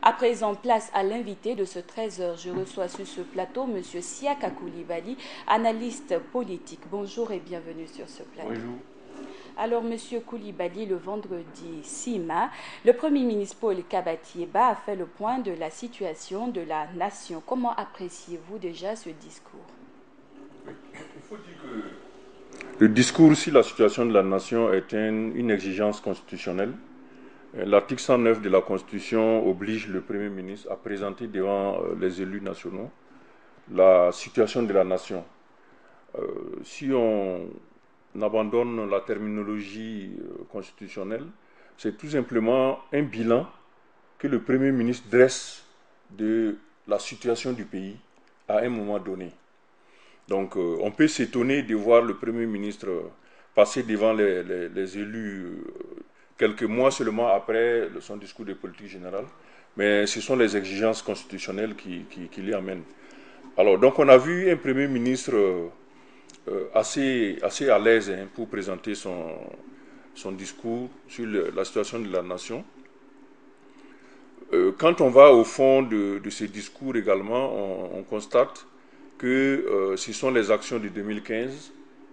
À présent, place à l'invité de ce 13h. Je reçois sur ce plateau M. Siaka Coulibaly, analyste politique. Bonjour et bienvenue sur ce plateau. Bonjour. Alors, M. Coulibaly, le vendredi 6 mai, le Premier ministre Paul Kabatieba a fait le point de la situation de la nation. Comment appréciez-vous déjà ce discours? Il faut dire que le discours sur la situation de la nation est une exigence constitutionnelle. L'article 109 de la Constitution oblige le Premier ministre à présenter devant les élus nationaux la situation de la nation. Si on abandonne la terminologie constitutionnelle, c'est tout simplement un bilan que le Premier ministre dresse de la situation du pays à un moment donné. Donc on peut s'étonner de voir le Premier ministre passer devant les élus quelques mois seulement après son discours de politique générale, mais ce sont les exigences constitutionnelles qui l'y amènent. Alors, donc on a vu un Premier ministre assez à l'aise pour présenter son discours sur la situation de la nation. Quand on va au fond de ce discours également, on constate que ce sont les actions de 2015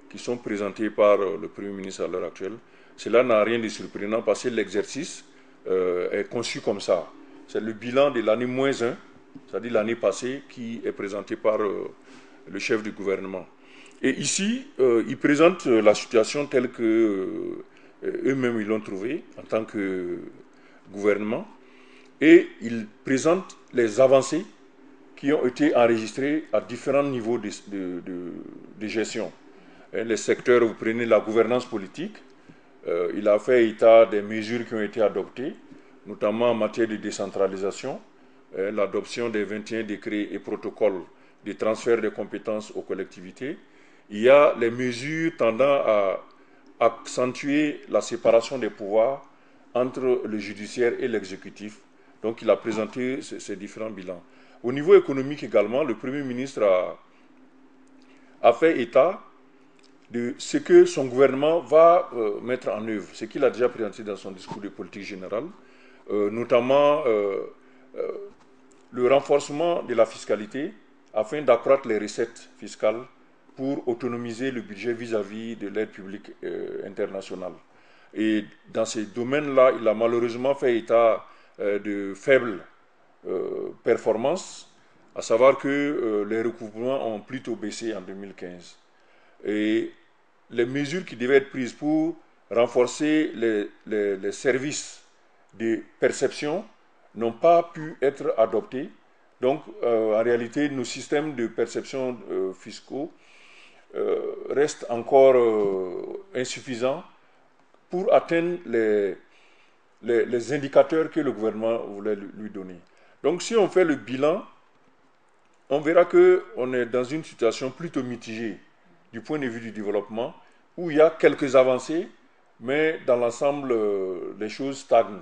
qui sont présentées par le Premier ministre à l'heure actuelle. Cela n'a rien de surprenant parce que l'exercice est conçu comme ça. C'est le bilan de l'année -1, c'est-à-dire l'année passée, qui est présenté par le chef du gouvernement. Et ici, il présente la situation telle que eux-mêmes ils l'ont trouvée en tant que gouvernement. Et il présente les avancées qui ont été enregistrées à différents niveaux de gestion. Et les secteurs, vous prenez la gouvernance politique, il a fait état des mesures qui ont été adoptées, notamment en matière de décentralisation, l'adoption des 21 décrets et protocoles de transfert de compétences aux collectivités. Il y a les mesures tendant à accentuer la séparation des pouvoirs entre le judiciaire et l'exécutif. Donc il a présenté ces différents bilans. Au niveau économique également, le Premier ministre a fait état de ce que son gouvernement va mettre en œuvre, ce qu'il a déjà présenté dans son discours de politique générale, notamment le renforcement de la fiscalité afin d'accroître les recettes fiscales pour autonomiser le budget vis-à-vis de l'aide publique internationale. Et dans ces domaines-là, il a malheureusement fait état de faibles performances, à savoir que les recouvrements ont plutôt baissé en 2015. Et les mesures qui devaient être prises pour renforcer les services de perception n'ont pas pu être adoptées. Donc, en réalité, nos systèmes de perception fiscaux restent encore insuffisants pour atteindre les indicateurs que le gouvernement voulait lui donner. Donc si on fait le bilan, on verra qu'on est dans une situation plutôt mitigée du point de vue du développement, où il y a quelques avancées, mais dans l'ensemble, les choses stagnent.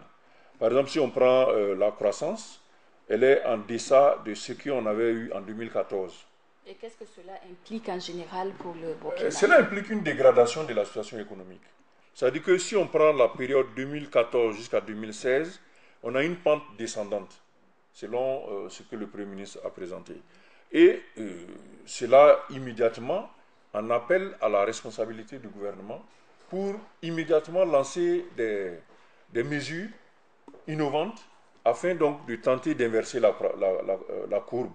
Par exemple, si on prend la croissance, elle est en deçà de ce qu'on avait eu en 2014. Et qu'est-ce que cela implique en général pour le Burkina? Cela implique une dégradation de la situation économique. C'est-à-dire que si on prend la période 2014 jusqu'à 2016, on a une pente descendante, selon ce que le Premier ministre a présenté. Et cela, immédiatement, en appelle à la responsabilité du gouvernement pour immédiatement lancer des mesures innovantes afin donc de tenter d'inverser la courbe.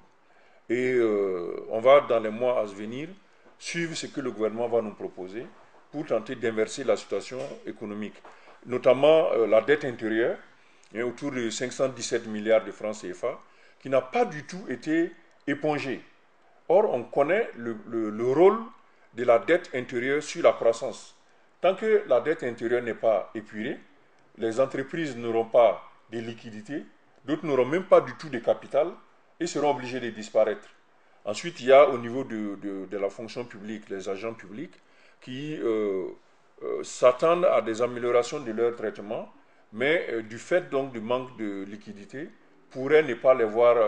Et on va, dans les mois à venir, suivre ce que le gouvernement va nous proposer pour tenter d'inverser la situation économique. Notamment la dette intérieure, autour de 517 milliards de francs CFA, qui n'a pas du tout été épongée. Or, on connaît le rôle de la dette intérieure sur la croissance. Tant que la dette intérieure n'est pas épurée, les entreprises n'auront pas de liquidités, d'autres n'auront même pas du tout de capital et seront obligés de disparaître. Ensuite, il y a au niveau de la fonction publique, les agents publics qui s'attendent à des améliorations de leur traitement, mais du fait donc du manque de liquidité, pourraient ne pas les voir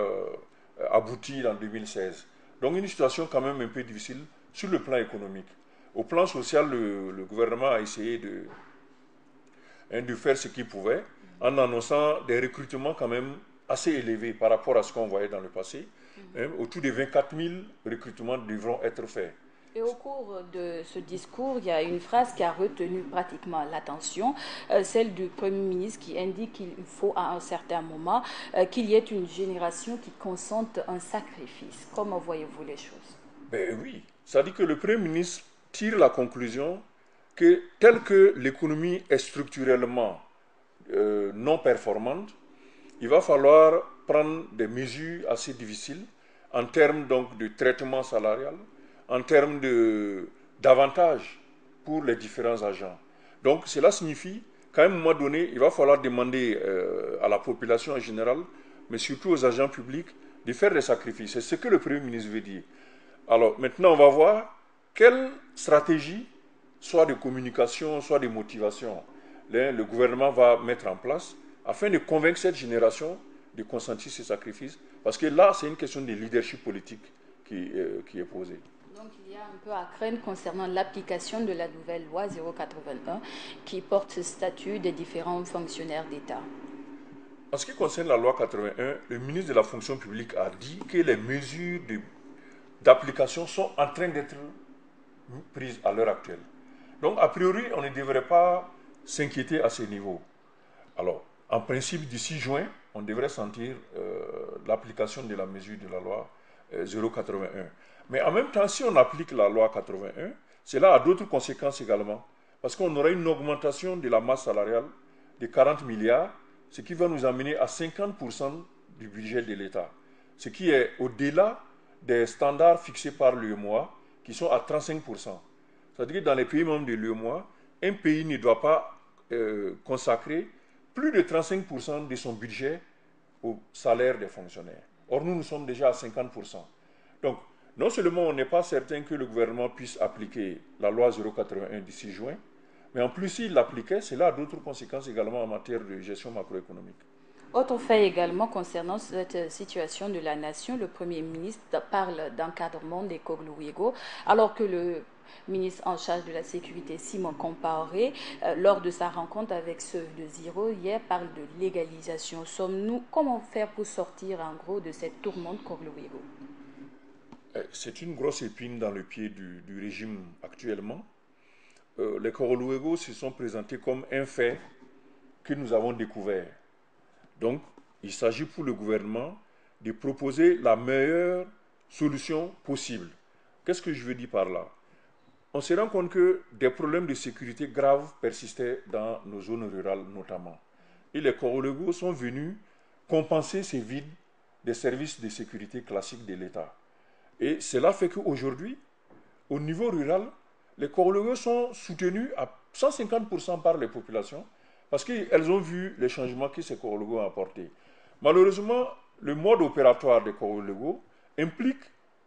aboutir en 2016. Donc une situation quand même un peu difficile sur le plan économique. Au plan social, le gouvernement a essayé de faire ce qu'il pouvait en annonçant des recrutements quand même assez élevé par rapport à ce qu'on voyait dans le passé. Autour de 24 000 recrutements devront être faits. Et au cours de ce discours, il y a une phrase qui a retenu pratiquement l'attention, celle du Premier ministre qui indique qu'il faut à un certain moment qu'il y ait une génération qui consente un sacrifice. Comment voyez-vous les choses? Ben oui, ça dit que le Premier ministre tire la conclusion que telle que l'économie est structurellement non performante, il va falloir prendre des mesures assez difficiles en termes donc de traitement salarial, en termes d'avantages pour les différents agents. Donc cela signifie qu'à un moment donné, il va falloir demander à la population en général, mais surtout aux agents publics, de faire des sacrifices. C'est ce que le Premier ministre veut dire. Alors maintenant, on va voir quelle stratégie, soit de communication, soit de motivation, le gouvernement va mettre en place afin de convaincre cette génération de consentir ces sacrifices. Parce que là, c'est une question de leadership politique qui est posée. Donc il y a un peu à craindre concernant l'application de la nouvelle loi 081 qui porte ce statut des différents fonctionnaires d'État. En ce qui concerne la loi 81, le ministre de la fonction publique a dit que les mesures d'application sont en train d'être prises à l'heure actuelle. Donc, a priori, on ne devrait pas s'inquiéter à ce niveau. Alors, en principe, d'ici juin, on devrait sentir l'application de la mesure de la loi 081. Mais en même temps, si on applique la loi 81, cela a d'autres conséquences également. Parce qu'on aura une augmentation de la masse salariale de 40 milliards, ce qui va nous amener à 50% du budget de l'État. Ce qui est au-delà des standards fixés par l'UEMOA, qui sont à 35%. C'est-à-dire que dans les pays membres de l'UEMOA, un pays ne doit pas consacrer plus de 35% de son budget au salaire des fonctionnaires. Or, nous sommes déjà à 50%. Donc, non seulement on n'est pas certain que le gouvernement puisse appliquer la loi 081 d'ici juin, mais en plus, s'il l'appliquait, cela a d'autres conséquences également en matière de gestion macroéconomique. Autre fait également concernant cette situation de la nation, le Premier ministre parle d'encadrement des Kogluwego, alors que le ministre en charge de la sécurité, Simon Compaoré, lors de sa rencontre avec ceux de Ziro, hier, parle de légalisation. Comment faire pour sortir en gros de cette tourmente Kogluwego? C'est une grosse épine dans le pied du régime actuellement. Les Kogluwego se sont présentés comme un fait que nous avons découvert. Donc, il s'agit pour le gouvernement de proposer la meilleure solution possible. Qu'est-ce que je veux dire par là? On se rend compte que des problèmes de sécurité graves persistaient dans nos zones rurales notamment. Et les Kogluwego sont venus compenser ces vides des services de sécurité classiques de l'État. Et cela fait qu'aujourd'hui, au niveau rural, les Kogluwego sont soutenus à 150% par les populations parce qu'elles ont vu les changements que ces Kogluwego ont apportés. Malheureusement, le mode opératoire des Kogluwego implique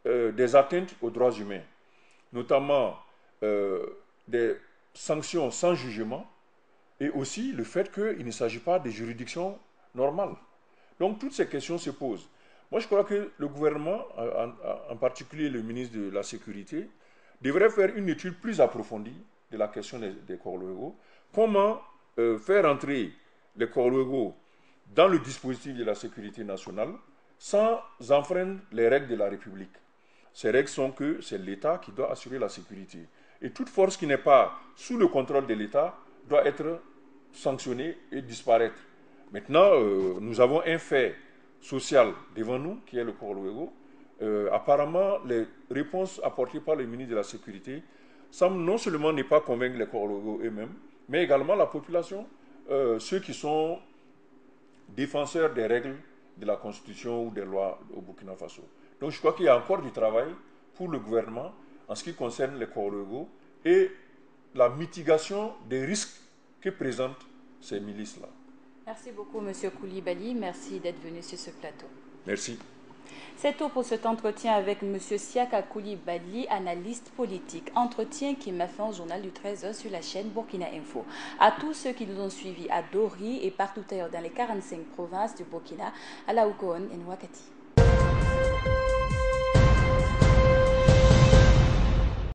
des atteintes aux droits humains, notamment des sanctions sans jugement et aussi le fait qu'il ne s'agit pas de juridictions normales. Donc toutes ces questions se posent. Moi, je crois que le gouvernement, en particulier le ministre de la Sécurité, devrait faire une étude plus approfondie de la question des Kogluwego. Comment faire entrer les Kogluwego dans le dispositif de la sécurité nationale sans enfreindre les règles de la République. Ces règles sont que c'est l'État qui doit assurer la sécurité. Et toute force qui n'est pas sous le contrôle de l'État doit être sanctionnée et disparaître. Maintenant, nous avons un fait social devant nous, qui est le Kogluwego. Apparemment, les réponses apportées par le ministre de la Sécurité semblent non seulement ne pas convaincre les Kogluwego eux-mêmes, mais également la population, ceux qui sont défenseurs des règles de la Constitution ou des lois au Burkina Faso. Donc je crois qu'il y a encore du travail pour le gouvernement en ce qui concerne les Kogluwego et la mitigation des risques que présentent ces milices-là. Merci beaucoup, M. Coulibaly. Merci d'être venu sur ce plateau. Merci. C'est tout pour cet entretien avec M. Siaka Coulibaly, analyste politique. Entretien qui m'a fait au journal du 13h sur la chaîne Burkina Info. À tous ceux qui nous ont suivis à Dori et partout ailleurs dans les 45 provinces du Burkina, à la Oukoon et Nwakati.